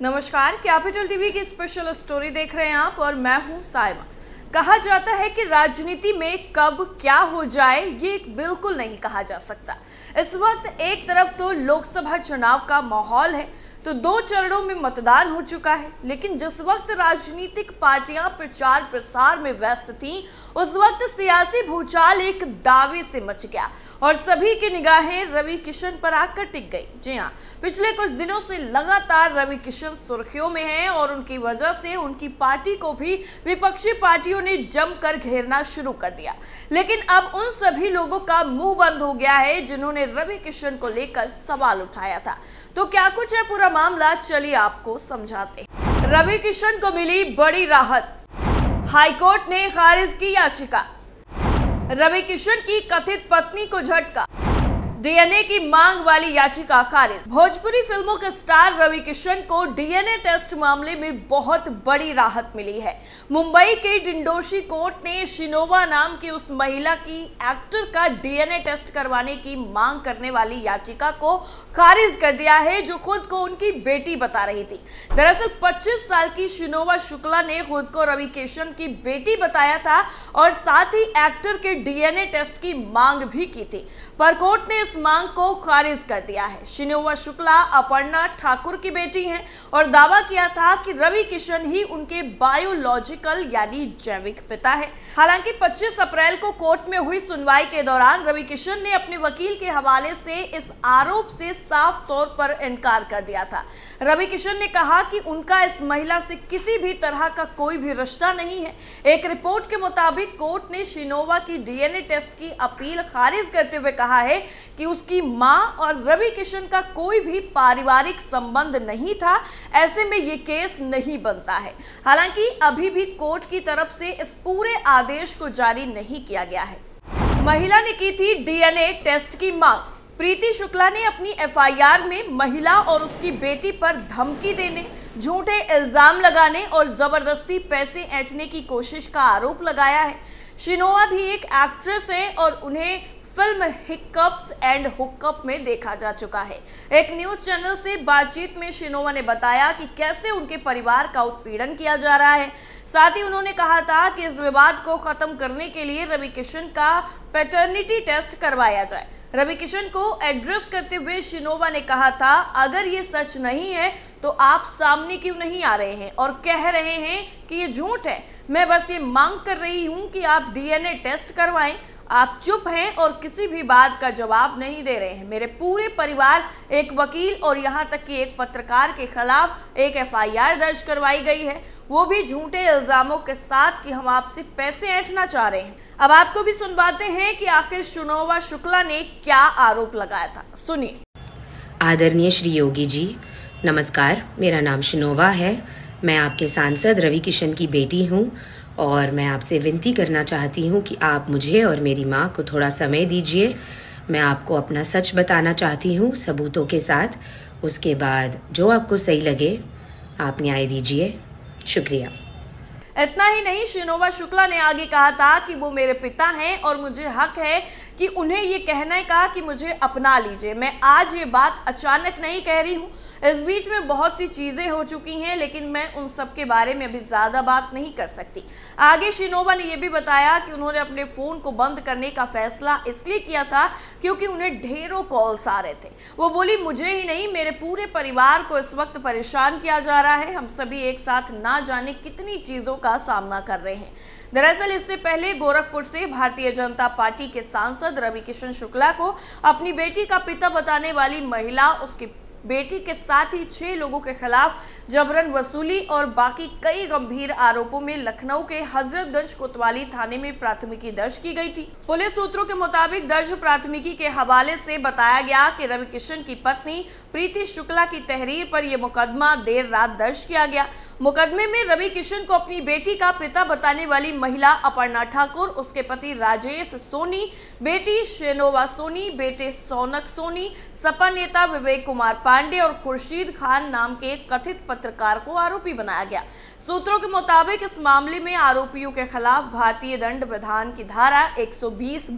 नमस्कार, capital TV की special story देख रहे हैं आप और मैं हूं साइमा। कहा जाता है कि राजनीति में कब क्या हो जाए ये बिल्कुल नहीं कहा जा सकता। इस वक्त एक तरफ तो लोकसभा चुनाव का माहौल है तो 2 चरणों में मतदान हो चुका है, लेकिन जिस वक्त राजनीतिक पार्टियां प्रचार प्रसार में व्यस्त थीं, उस वक्त सियासी भूचाल एक दावे से मच गया और सभी की निगाहें रवि किशन पर आकर टिक गई। जी हां, पिछले कुछ दिनों से लगातार रवि किशन सुर्खियों में हैं और उनकी वजह से उनकी पार्टी को भी विपक्षी पार्टियों ने जमकर घेरना शुरू कर दिया। लेकिन अब उन सभी लोगों का मुंह बंद हो गया है जिन्होंने रवि किशन को लेकर सवाल उठाया था। तो क्या कुछ है पूरा मामला, चलिए आपको समझाते हैं। रवि किशन को मिली बड़ी राहत, हाईकोर्ट ने खारिज की याचिका। रवि किशन की कथित पत्नी को झटका, डीएनए की मांग वाली याचिका खारिज। भोजपुरी फिल्मों के स्टार रवि किशन को डीएनए टेस्ट मामले में बहुत बड़ी राहत मिली है। मुंबई के डिंडोशी कोर्ट ने शिनोवा नाम की उस महिला की एक्टर का डीएनए टेस्ट करवाने की मांग करने वाली याचिका को खारिज कर दिया है, जो खुद को उनकी बेटी बता रही थी। दरअसल 25 साल की शिनोवा शुक्ला ने खुद को रवि किशन की बेटी बताया था और साथ ही एक्टर के डीएनए टेस्ट की मांग भी की थी, पर कोर्ट ने इस मांग को खारिज कर दिया है। शिनोवा शुक्ला अपर्णा ठाकुर की बेटी हैं और दावा किया था कि रवि किशन ही उनके बायोलॉजिकल यानी जैविक पिता है। हालांकि 25 अप्रैल को कोर्ट में हुई सुनवाई के दौरान रवि किशन ने अपने वकील के हवाले से इस आरोप से साफ तौर पर इनकार कर दिया था। रवि किशन ने कहा कि उनका इस महिला से किसी भी तरह का कोई भी रिश्ता नहीं है। एक रिपोर्ट के मुताबिक कोर्ट ने शिनोवा की डीएनए टेस्ट की अपील खारिज करते हुए कहा है कि उसकी मां और रवि किशन का कोई भी पारिवारिक संबंध नहीं था, ऐसे में ये केस नहीं बनता है। हालांकि अभी भी कोर्ट की तरफ से इस पूरे आदेश को जारी नहीं किया गया है। महिला ने की थी डीएनए टेस्ट की मांग। प्रीति शुक्ला ने अपनी एफआईआर में महिला और उसकी बेटी पर धमकी देने, झूठे इल्जाम लगाने और जबरदस्ती पैसे ऐंठने की कोशिश का आरोप लगाया है। शिनोवा भी एक एक्ट्रेस है और उन्हें फिल्म हिकअप्स एंड हुकअप में देखा जा चुका है। एक न्यूज चैनल से बातचीत में शिनोवा ने बताया कि कैसे उनके परिवार का उत्पीड़न किया जा रहा है। साथ ही उन्होंने कहा था कि इस विवाद को खत्म करने के लिए रवि किशन का पैटर्निटी टेस्ट करवाया जाए। रवि किशन को एड्रेस करते हुए शिनोवा ने कहा था, अगर ये सच नहीं है तो आप सामने क्यों नहीं आ रहे हैं और कह रहे हैं कि ये झूठ है। मैं बस ये मांग कर रही हूँ कि आप डीएनए टेस्ट करवाएं। आप चुप हैं और किसी भी बात का जवाब नहीं दे रहे हैं। मेरे पूरे परिवार, एक वकील और यहाँ तक कि एक पत्रकार के खिलाफ एक एफआईआर दर्ज करवाई गई है, वो भी झूठे इल्जामों के साथ कि हम आपसे पैसे ऐंठना चाह रहे हैं। अब आपको भी सुनवाते हैं कि आखिर शिनोवा शुक्ला ने क्या आरोप लगाया था, सुनिए। आदरणीय श्री योगी जी, नमस्कार। मेरा नाम शिनोवा है। मैं आपके सांसद रवि किशन की बेटी हूँ और मैं आपसे विनती करना चाहती हूँ कि आप मुझे और मेरी माँ को थोड़ा समय दीजिए। मैं आपको अपना सच बताना चाहती हूँ सबूतों के साथ। उसके बाद जो आपको सही लगे आप न्याय दीजिए। शुक्रिया। इतना ही नहीं, शिनोवा शुक्ला ने आगे कहा था कि वो मेरे पिता हैं और मुझे हक है कि उन्हें ये कहने का कि मुझे अपना लीजिए। मैं आज ये बात अचानक नहीं कह रही हूँ, इस बीच में बहुत सी चीजें हो चुकी हैं, लेकिन मैं उन सब के बारे में अभी ज्यादा बात नहीं कर सकती। आगे शिनोवा ने यह भी बताया कि उन्होंने अपने फोन को बंद करने का फैसला इसलिए किया था क्योंकि उन्हें ढेरों कॉल्स आ रहे थे। वो बोली, मुझे ही नहीं मेरे पूरे परिवार को इस वक्त परेशान किया जा रहा है। हम सभी एक साथ ना जाने कितनी चीजों का सामना कर रहे हैं। दरअसल इससे पहले गोरखपुर से भारतीय जनता पार्टी के सांसद रवि किशन शुक्ला को अपनी बेटी का पिता बताने वाली महिला, उसकी बेटी के साथ ही 6 लोगों के खिलाफ जबरन वसूली और बाकी कई गंभीर आरोपों में लखनऊ के हजरतगंज कोतवाली थाने में प्राथमिकी दर्ज की गई थी। पुलिस सूत्रों के मुताबिक दर्ज प्राथमिकी के हवाले से बताया गया कि रवि किशन की पत्नी प्रीति शुक्ला की तहरीर पर यह मुकदमा देर रात दर्ज किया गया। मुकदमे में रवि किशन को अपनी बेटी का पिता बताने वाली महिला अपर्णा ठाकुर, उसके पति राजेश सोनी, बेटी शेनोवा सोनी, बेटे सौनक सोनी, सपा नेता विवेक कुमार पांडे और खुर्शीद खान नाम के कथित पत्रकार को आरोपी बनाया गया। सूत्रों के मुताबिक इस मामले में आरोपियों के खिलाफ भारतीय दंड विधान की धारा 120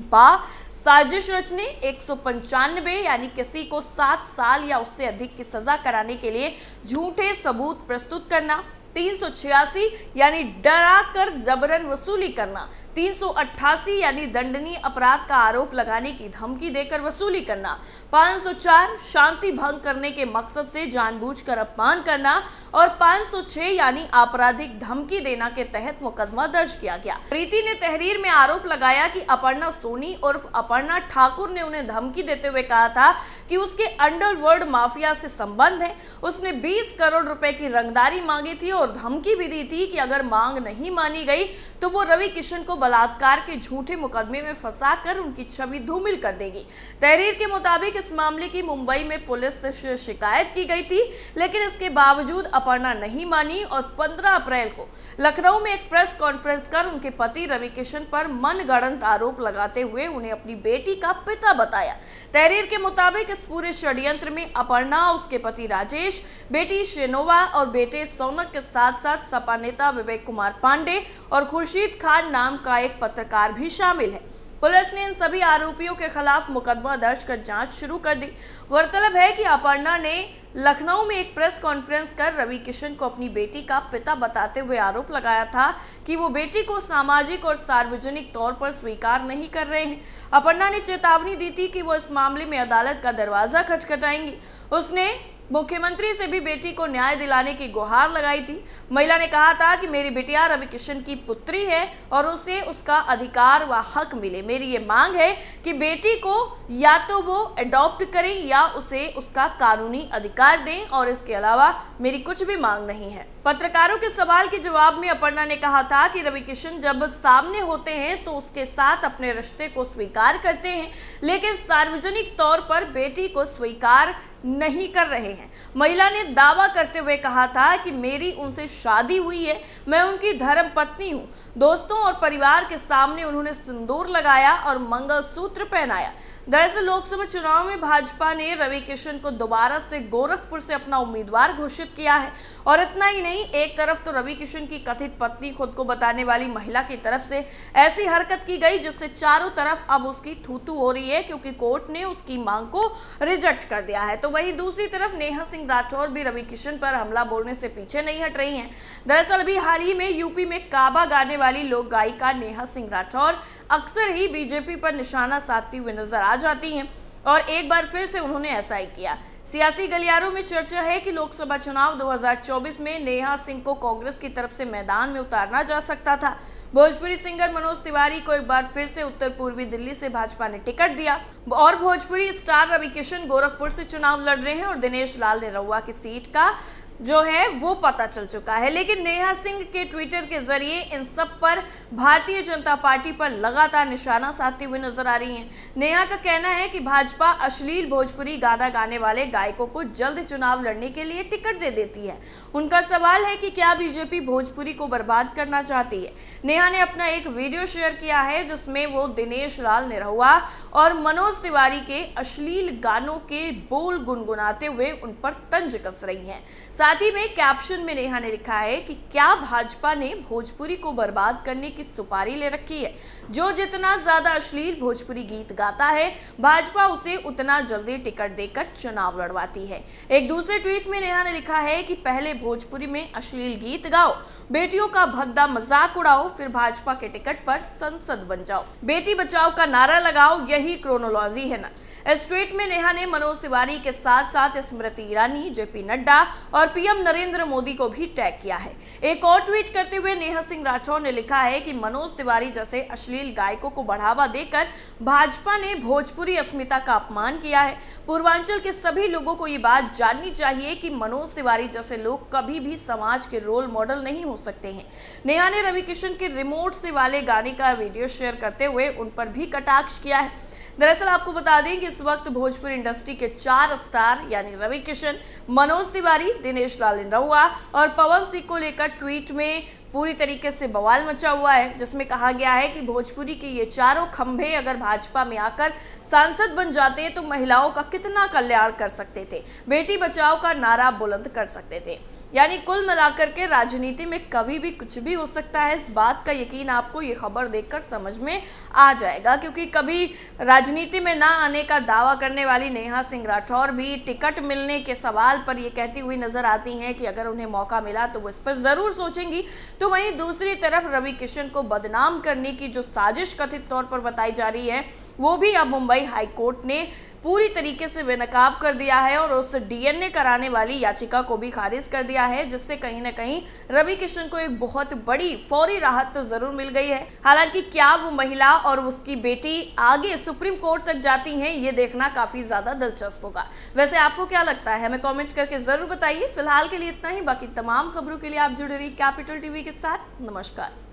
साजिश रचने, 195 यानी किसी को 7 साल या उससे अधिक की सजा कराने के लिए झूठे सबूत प्रस्तुत करना, 386 यानी डरा कर जबरन वसूली करना, 388 यानी दंडनीय अपराध का आरोप लगाने की धमकी देकर वसूली करना, 504 शांति भंग करने के मकसद से जानबूझकर अपमान करना और 506 यानी आपराधिक धमकी देना के तहत मुकदमा दर्ज किया गया। प्रीति ने तहरीर में आरोप लगाया कि अपर्णा सोनी उर्फ अपर्णा ठाकुर ने उन्हें धमकी देते हुए कहा था कि उसके अंडरवर्ल्ड माफिया से संबंध है। उसने 20 करोड़ रुपए की रंगदारी मांगी थी और धमकी भी दी थी कि अगर मांग नहीं मानी गई तो वो रवि किशन को बलात्कार के झूठे मुकदमे में फंसाकर उनकी छवि धूमिल कर देगी। तहरीर के मुताबिक इस मामले की मुंबई में पुलिस से शिकायत की गई थी, लेकिन इसके बावजूद अपर्णा नहीं मानी और 15 अप्रैल को लखनऊ में एक प्रेस कॉन्फ्रेंस कर उनके पति रवि किशन पर मनगढ़ंत आरोप लगाते हुए उन्हें अपनी बेटी का पिता बताया। तहरीर के मुताबिक इस पूरे षड्यंत्र में अपर्णा, उसके पति राजेश, बेटी शेनोवा और बेटे सौनक के साथ साथ सपा नेता विवेक कुमार पांडे और खुर्शीद खान नाम का एक पत्रकार भी शामिल है। पुलिस ने इन सभी आरोपियों के खिलाफ मुकदमा दर्ज कर जांच शुरू कर दी। गौरतलब है कि अपर्णा ने लखनऊ में एक प्रेस कॉन्फ्रेंस कर रवि किशन को अपनी बेटी का पिता बताते हुए आरोप लगाया था कि वो बेटी को सामाजिक और सार्वजनिक तौर पर स्वीकार नहीं कर रहे हैं। अपर्णा ने चेतावनी दी थी कि वो इस मामले में अदालत का दरवाजा खटखटाएंगी। उसने मुख्यमंत्री से भी बेटी को न्याय दिलाने की गुहार लगाई थी। महिला ने कहा था कि मेरी बिटिया रवि किशन की पुत्री है और उसे उसका अधिकार व हक मिले। मेरी ये मांग है कि बेटी को या तो वो अडॉप्ट करें या उसे उसका कानूनी अधिकार दें और इसके अलावा मेरी कुछ भी मांग नहीं है। पत्रकारों के सवाल के जवाब में अपर्णा ने कहा था कि रवि किशन जब सामने होते हैं तो उसके साथ अपने रिश्ते को स्वीकार करते हैं, लेकिन सार्वजनिक तौर पर बेटी को स्वीकार नहीं कर रहे हैं। महिला ने दावा करते हुए कहा था कि मेरी उनसे शादी हुई है, मैं उनकी धर्म पत्नी हूं। दोस्तों और परिवार के सामने उन्होंने सिंदूर लगाया और मंगलसूत्र पहनाया। दरअसल लोकसभा चुनाव में भाजपा ने रवि किशन को दोबारा से गोरखपुर से अपना उम्मीदवार घोषित किया है। और इतना ही नहीं, एक तरफ तो रवि किशन की कथित पत्नी खुद को बताने वाली महिला की तरफ से ऐसी हरकत की गई जिससे चारों तरफ अब उसकी थू-थू हो रही है, क्योंकि कोर्ट ने उसकी मांग को रिजेक्ट कर दिया है। तो वहीं दूसरी तरफ नेहा सिंह राठौर भी रवि किशन पर हमला बोलने से पीछे नहीं हट रही हैं। दरअसल अभी हाल ही में यूपी में काबा गाने वाली लोक गायिका नेहा सिंह राठौर अक्सर ही बीजेपी पर निशाना साधती हुए नजर आ जाती हैं और एक बार फिर से उन्होंने ऐसा ही किया। सियासी गलियारों में चर्चा है कि लोकसभा चुनाव 2024 में नेहा सिंह को कांग्रेस की तरफ से मैदान में उतारना जा सकता था। भोजपुरी सिंगर मनोज तिवारी को एक बार फिर से उत्तर पूर्वी दिल्ली से भाजपा ने टिकट दिया और भोजपुरी स्टार रवि किशन गोरखपुर से चुनाव लड़ रहे हैं और दिनेश लाल निरहुआ की सीट का जो है वो पता चल चुका है। लेकिन नेहा सिंह के ट्विटर के जरिए इन सब पर भारतीय जनता पार्टी पर लगातार निशाना साधती हुए नजर आ रही हैं। नेहा का कहना है कि भाजपा अश्लील भोजपुरी गाना गाने वाले गायकों को जल्द चुनाव लड़ने के लिए टिकट दे देती है। उनका सवाल है कि क्या बीजेपी भोजपुरी को बर्बाद करना चाहती है। नेहा ने अपना एक वीडियो शेयर किया है जिसमें वो दिनेश लाल निरहुआ और मनोज तिवारी के अश्लील गानों के बोल गुनगुनाते हुए उन पर तंज कस रही हैं। साथ ही में कैप्शन में नेहा ने लिखा है कि क्या भाजपा ने भोजपुरी को बर्बाद करने की सुपारी ले रखी है। जो जितना ज्यादा अश्लील भोजपुरी गीत गाता है भाजपा उसे उतना जल्दी टिकट देकर चुनाव लड़वाती है। एक दूसरे ट्वीट में नेहा ने लिखा है कि पहले भोजपुरी में अश्लील गीत गाओ, बेटियों का भद्दा मजाक उड़ाओ, फिर भाजपा के टिकट पर संसद बन जाओ, बेटी बचाओ का नारा लगाओ, यही क्रोनोलॉजी है ना। इस ट्वीट में नेहा ने मनोज तिवारी के साथ साथ स्मृति ईरानी, जेपी नड्डा और पीएम नरेंद्र मोदी को भी टैग किया है। एक और ट्वीट करते हुए नेहा सिंह राठौर ने लिखा है कि मनोज तिवारी जैसे अश्लील गायकों को बढ़ावा देकर भाजपा ने भोजपुरी अस्मिता का अपमान किया है। पूर्वांचल के सभी लोगों को ये बात जाननी चाहिए कि मनोज तिवारी जैसे लोग कभी भी समाज के रोल मॉडल नहीं हो सकते हैं। नेहा ने रवि किशन के रिमोट से वाले गाने का वीडियो शेयर करते हुए उन पर भी कटाक्ष किया है। दरअसल आपको बता दें कि इस वक्त भोजपुरी इंडस्ट्री के 4 स्टार यानी रवि किशन, मनोज तिवारी, दिनेश लाल निरहुआ और पवन सिंह को लेकर ट्वीट में पूरी तरीके से बवाल मचा हुआ है, जिसमें कहा गया है कि भोजपुरी के ये चारों खंभे अगर भाजपा में आकर सांसद बन जाते तो महिलाओं का कितना कल्याण कर सकते थे, बेटी बचाओ का नारा बुलंद कर सकते थे। यानी कुल मिलाकर के राजनीति में कभी भी कुछ भी हो सकता है, इस बात का यकीन आपको ये खबर देखकर समझ में आ जाएगा। क्योंकि कभी राजनीति में ना आने का दावा करने वाली नेहा सिंह राठौर भी टिकट मिलने के सवाल पर ये कहती हुई नजर आती हैं कि अगर उन्हें मौका मिला तो वो इस पर जरूर सोचेंगी। तो वहीं दूसरी तरफ रवि किशन को बदनाम करने की जो साजिश कथित तौर पर बताई जा रही है, वो भी अब मुंबई हाईकोर्ट ने पूरी तरीके से बेनकाब कर दिया है और उस डीएनए कराने वाली याचिका को भी खारिज कर दिया है, जिससे कहीं ना कहीं रवि किशन को एक बहुत बड़ी फौरी राहत तो जरूर मिल गई है। हालांकि क्या वो महिला और उसकी बेटी आगे सुप्रीम कोर्ट तक जाती हैं, ये देखना काफी ज्यादा दिलचस्प होगा। वैसे आपको क्या लगता है, हमें कॉमेंट करके जरूर बताइए। फिलहाल के लिए इतना ही, बाकी तमाम खबरों के लिए आप जुड़े रहिए कैपिटल टीवी के साथ। नमस्कार।